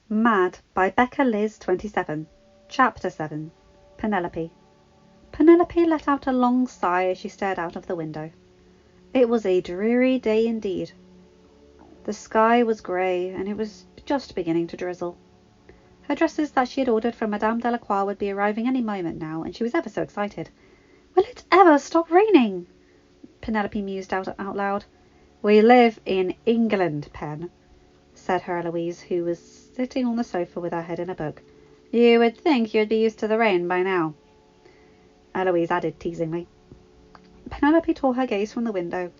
Mad by beccaliz27. Chapter 7. Penelope. Penelope let out a long sigh as she stared out of the window. It was a dreary day indeed. The sky was grey, and it was just beginning to drizzle. Her dresses that she had ordered from Madame Delacroix would be arriving any moment now, and she was ever so excited. "Will it ever stop raining?" Penelope mused out loud. "We live in England, Pen," said her Eloise, who was sitting on the sofa with her head in a book. "You would think you'd be used to the rain by now," Eloise added teasingly. Penelope tore her gaze from the window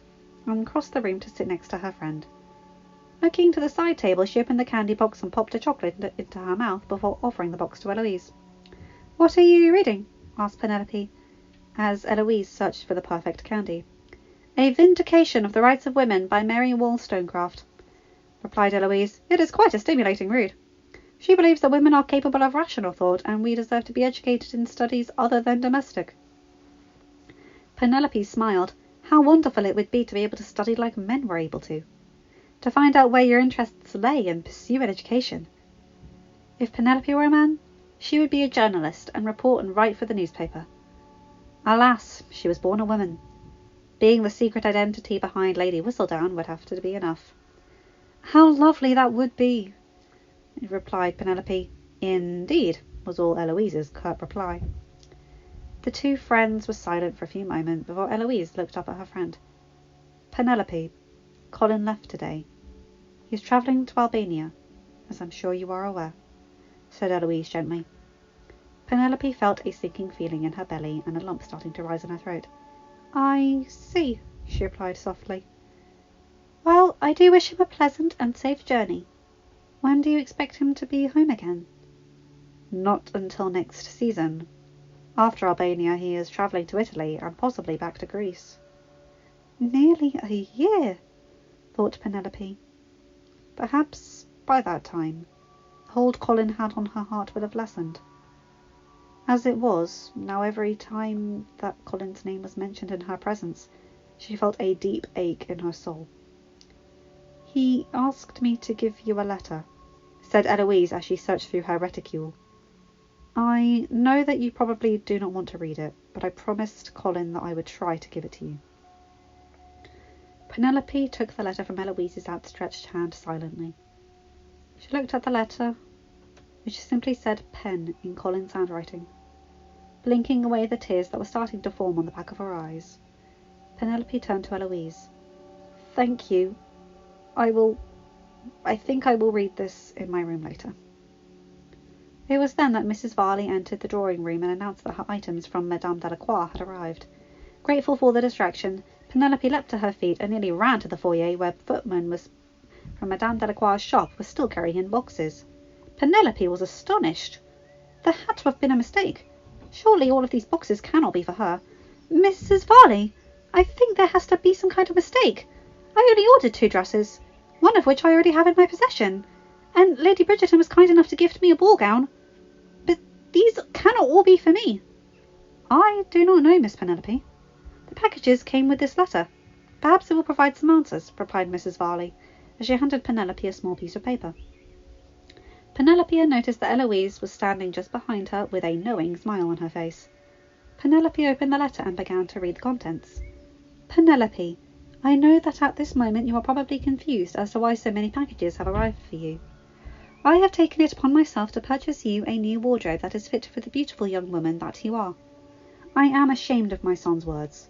and crossed the room to sit next to her friend. Looking to the side table, she opened the candy box and popped a chocolate into her mouth before offering the box to Eloise. "What are you reading?" asked Penelope, as Eloise searched for the perfect candy. "A Vindication of the Rights of Women by Mary Wollstonecraft," replied Eloise. "It is quite a stimulating read. She believes that women are capable of rational thought, and we deserve to be educated in studies other than domestic." Penelope smiled. How wonderful it would be to be able to study like men were able to find out where your interests lay and pursue an education. If Penelope were a man, she would be a journalist and report and write for the newspaper. Alas, she was born a woman. Being the secret identity behind Lady Whistledown would have to be enough. "How lovely that would be," replied Penelope. "Indeed," was all Eloise's curt reply. The two friends were silent for a few moments before Eloise looked up at her friend. "Penelope, Colin left today. He's travelling to Albania, as I'm sure you are aware," said Eloise gently. Penelope felt a sinking feeling in her belly and a lump starting to rise in her throat. "I see," she replied softly. "Well, I do wish him a pleasant and safe journey. When do you expect him to be home again?" "Not until next season. After Albania he is travelling to Italy and possibly back to Greece." "Nearly a year," thought Penelope. Perhaps by that time the hold Colin had on her heart would have lessened. As it was, now every time that Colin's name was mentioned in her presence, she felt a deep ache in her soul. "He asked me to give you a letter," said Eloise as she searched through her reticule. "I know that you probably do not want to read it, but I promised Colin that I would try to give it to you." Penelope took the letter from Eloise's outstretched hand silently. She looked at the letter, which simply said "Pen" in Colin's handwriting. Blinking away the tears that were starting to form on the back of her eyes, Penelope turned to Eloise. "Thank you. I think I will read this in my room later." It was then that Mrs. Varley entered the drawing room and announced that her items from Madame Delacroix had arrived. Grateful for the distraction, Penelope leapt to her feet and nearly ran to the foyer where footman from Madame Delacroix's shop was still carrying in boxes. Penelope was astonished. There had to have been a mistake. Surely all of these boxes cannot be for her. "Mrs. Varley, I think there has to be some kind of mistake. I only ordered 2 dresses, one of which I already have in my possession, and Lady Bridgerton was kind enough to gift me a ball gown. But these cannot all be for me." "I do not know, Miss Penelope. The packages came with this letter. Perhaps it will provide some answers," replied Mrs. Varley, as she handed Penelope a small piece of paper. Penelope had noticed that Eloise was standing just behind her with a knowing smile on her face. Penelope opened the letter and began to read the contents. "Penelope, I know that at this moment you are probably confused as to why so many packages have arrived for you. I have taken it upon myself to purchase you a new wardrobe that is fit for the beautiful young woman that you are. I am ashamed of my son's words.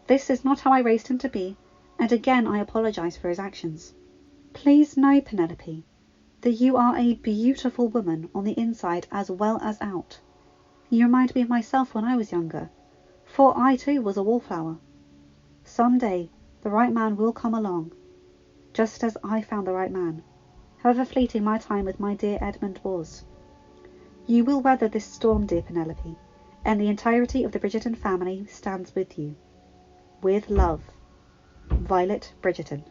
This is not how I raised him to be, and again I apologize for his actions. Please know, Penelope, that you are a beautiful woman on the inside as well as out. You remind me of myself when I was younger, for I too was a wallflower. Some day the right man will come along, just as I found the right man, however fleeting my time with my dear Edmund was. You will weather this storm, dear Penelope, and the entirety of the Bridgerton family stands with you. With love, Violet Bridgerton."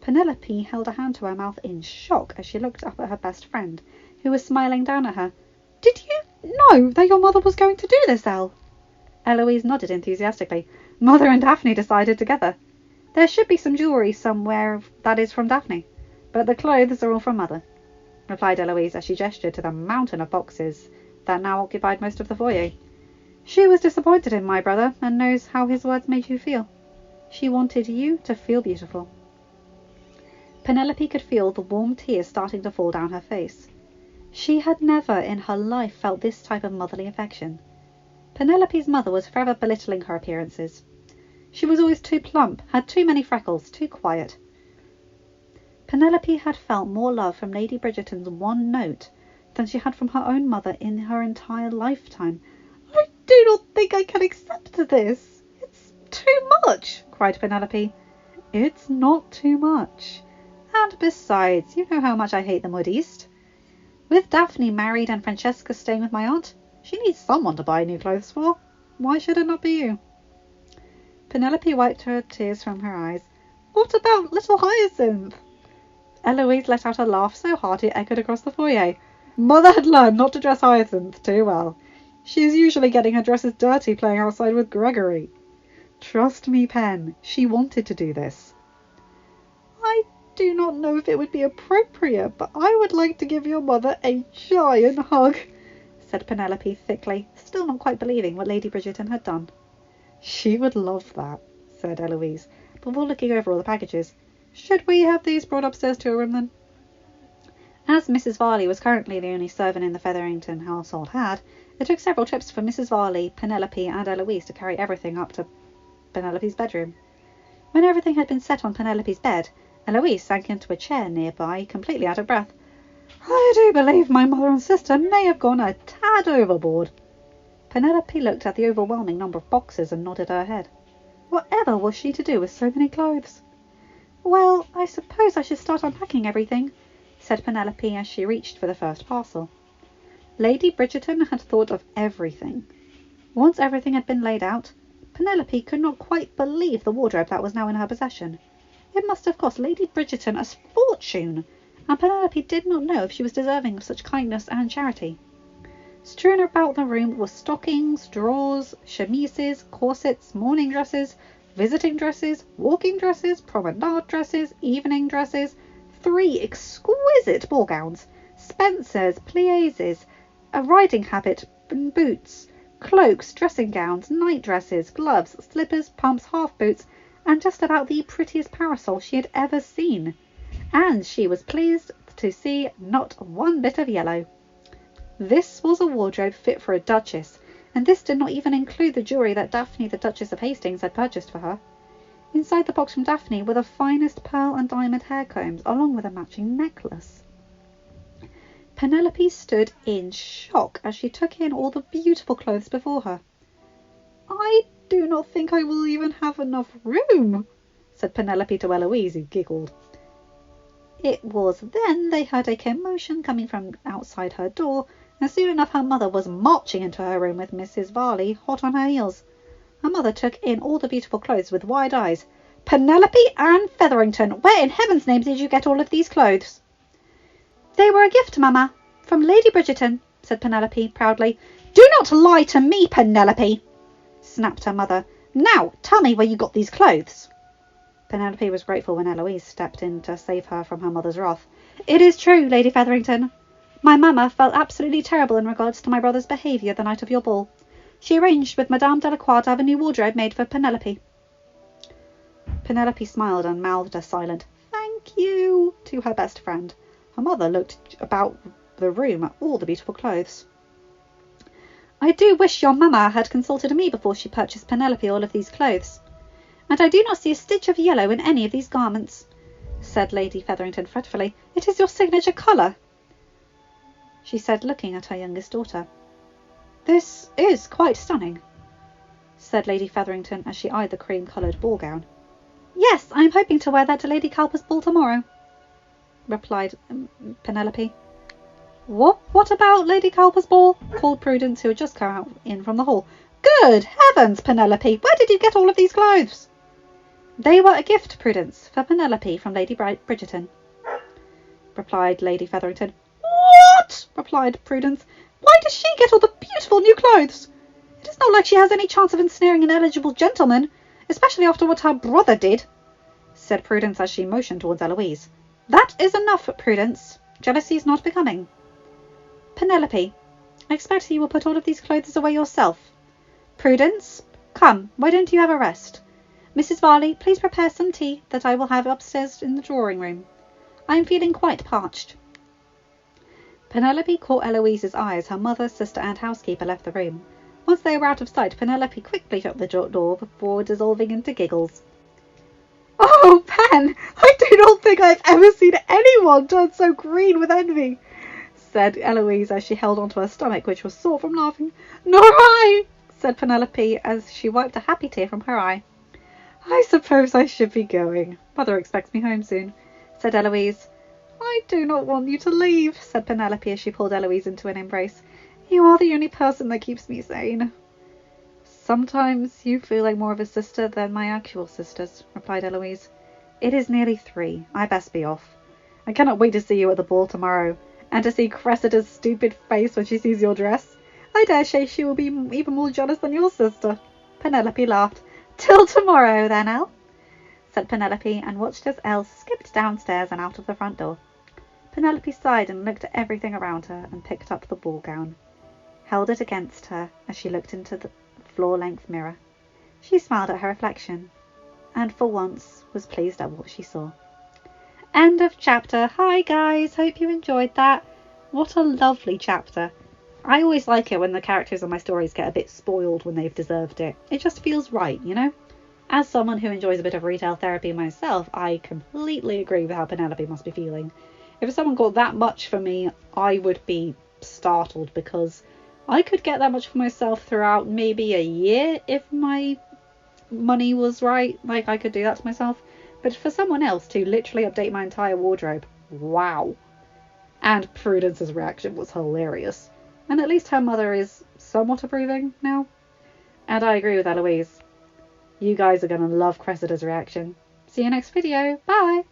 Penelope held a hand to her mouth in shock as she looked up at her best friend, who was smiling down at her. "Did you know that your mother was going to do this, Elle?" Eloise nodded enthusiastically. "Mother and Daphne decided together. There should be some jewellery somewhere that is from Daphne, but the clothes are all from Mother." replied Eloise as she gestured to the mountain of boxes that now occupied most of the foyer. She was disappointed in my brother, and knows how his words made you feel. She wanted you to feel beautiful. Penelope could feel the warm tears starting to fall down her face. She had never in her life felt this type of motherly affection. Penelope's mother was forever belittling her appearances. She was always too plump, had too many freckles, too quiet. Penelope had felt more love from Lady Bridgerton's one note than she had from her own mother in her entire lifetime. "I do not think I can accept this. It's too much," cried Penelope. "It's not too much. And besides, you know how much I hate the modiste. With Daphne married and Francesca staying with my aunt, she needs someone to buy new clothes for. Why should it not be you?" Penelope wiped her tears from her eyes. "What about little Hyacinth?" Eloise let out a laugh so hearty it echoed across the foyer. Mother had learned not to dress Hyacinth too well. She is usually getting her dresses dirty playing outside with Gregory. Trust me, Pen, she wanted to do this. "I do not know if it would be appropriate, but I would like to give your mother a giant hug," said Penelope thickly, still not quite believing what Lady Bridgerton had done. "She would love that," said Eloise, before looking over all the packages. "Should we have these brought upstairs to your room, then?" As Mrs. Varley was currently the only servant in the Featherington household it took several trips for Mrs. Varley, Penelope, and Eloise to carry everything up to Penelope's bedroom. When everything had been set on Penelope's bed, Eloise sank into a chair nearby, completely out of breath. "I do believe my mother and sister may have gone a tad overboard." Penelope looked at the overwhelming number of boxes and nodded her head. Whatever was she to do with so many clothes? "Well, I suppose I should start unpacking everything," said Penelope as she reached for the first parcel. Lady Bridgerton had thought of everything. Once everything had been laid out, Penelope could not quite believe the wardrobe that was now in her possession. It must have cost Lady Bridgerton a fortune, and Penelope did not know if she was deserving of such kindness and charity. Strewn about the room were stockings, drawers, chemises, corsets, morning dresses, visiting dresses, walking dresses, promenade dresses, evening dresses, 3 exquisite ball gowns, Spencers, pliés, a riding habit and boots, cloaks, dressing gowns, night dresses, gloves, slippers, pumps, half boots, and just about the prettiest parasol she had ever seen. And she was pleased to see not one bit of yellow. This was a wardrobe fit for a duchess, and this did not even include the jewellery that Daphne, the Duchess of Hastings, had purchased for her. Inside the box from Daphne were the finest pearl and diamond hair combs, along with a matching necklace. Penelope stood in shock as she took in all the beautiful clothes before her. "I do not think I will even have enough room," said Penelope to Eloise, who giggled. It was then they heard a commotion coming from outside her door, and soon enough her mother was marching into her room with Mrs. Varley hot on her heels. Her mother took in all the beautiful clothes with wide eyes. "Penelope Ann Featherington, where in heaven's name did you get all of these clothes?" "They were a gift, Mamma, from Lady Bridgerton," said Penelope proudly. "Do not lie to me, Penelope," snapped her mother. "Now, tell me where you got these clothes." Penelope was grateful when Eloise stepped in to save her from her mother's wrath. "It is true, Lady Featherington. My mamma felt absolutely terrible in regards to my brother's behaviour the night of your ball. She arranged with Madame Delacroix to have a new wardrobe made for Penelope." Penelope smiled and mouthed a silent "Thank you" to her best friend. Her mother looked about the room at all the beautiful clothes. "I do wish your mamma had consulted me before she purchased Penelope all of these clothes. And I do not see a stitch of yellow in any of these garments," said Lady Featherington fretfully. "It is your signature colour," she said, looking at her youngest daughter. "This is quite stunning," said Lady Featherington as she eyed the cream-coloured ball gown. "Yes, I am hoping to wear that to Lady Cowper's ball tomorrow," replied Penelope. What about Lady Cowper's ball?" called Prudence, who had just come in from the hall. "Good heavens, Penelope, where did you get all of these clothes?" "They were a gift, Prudence, for Penelope from Lady Bridgerton," replied Lady Featherington. "What?" replied Prudence. "Why does she get all the beautiful new clothes? It is not like she has any chance of ensnaring an eligible gentleman, especially after what her brother did," said Prudence as she motioned towards Eloise. "That is enough, Prudence," Jealousy is not becoming. Penelope, I expect you will put all of these clothes away yourself. Prudence, come, why don't you have a rest? Mrs. Varley, please prepare some tea that I will have upstairs in the drawing room. I am feeling quite parched. Penelope caught Eloise's eye as her mother, sister and housekeeper left the room. Once they were out of sight, Penelope quickly shut the door before dissolving into giggles. Oh, Pen, I do not think I have ever seen anyone turn so green with envy, said Eloise as she held onto her stomach, which was sore from laughing. Nor I, said Penelope as she wiped a happy tear from her eye. I suppose I should be going. Mother expects me home soon, said Eloise. I do not want you to leave, said Penelope as she pulled Eloise into an embrace. You are the only person that keeps me sane. Sometimes you feel like more of a sister than my actual sisters, replied Eloise. It is nearly 3. I best be off. I cannot wait to see you at the ball tomorrow, and to see Cressida's stupid face when she sees your dress. I dare say she will be even more jealous than your sister. Penelope laughed. Till tomorrow, then, Elle, said Penelope, and watched as Elle skipped downstairs and out of the front door. Penelope sighed and looked at everything around her and picked up the ball gown, held it against her as she looked into the floor-length mirror. She smiled at her reflection, and for once was pleased at what she saw. End of chapter. Hi guys, hope you enjoyed that. What a lovely chapter. I always like it when the characters in my stories get a bit spoiled when they've deserved it. It just feels right, you know? As someone who enjoys a bit of retail therapy myself, I completely agree with how Penelope must be feeling. If someone got that much for me, I would be startled, because I could get that much for myself throughout maybe a year if my money was right. Like, I could do that to myself. But for someone else to literally update my entire wardrobe, wow. And Prudence's reaction was hilarious. And at least her mother is somewhat approving now. And I agree with Eloise. You guys are going to love Cressida's reaction. See you next video. Bye!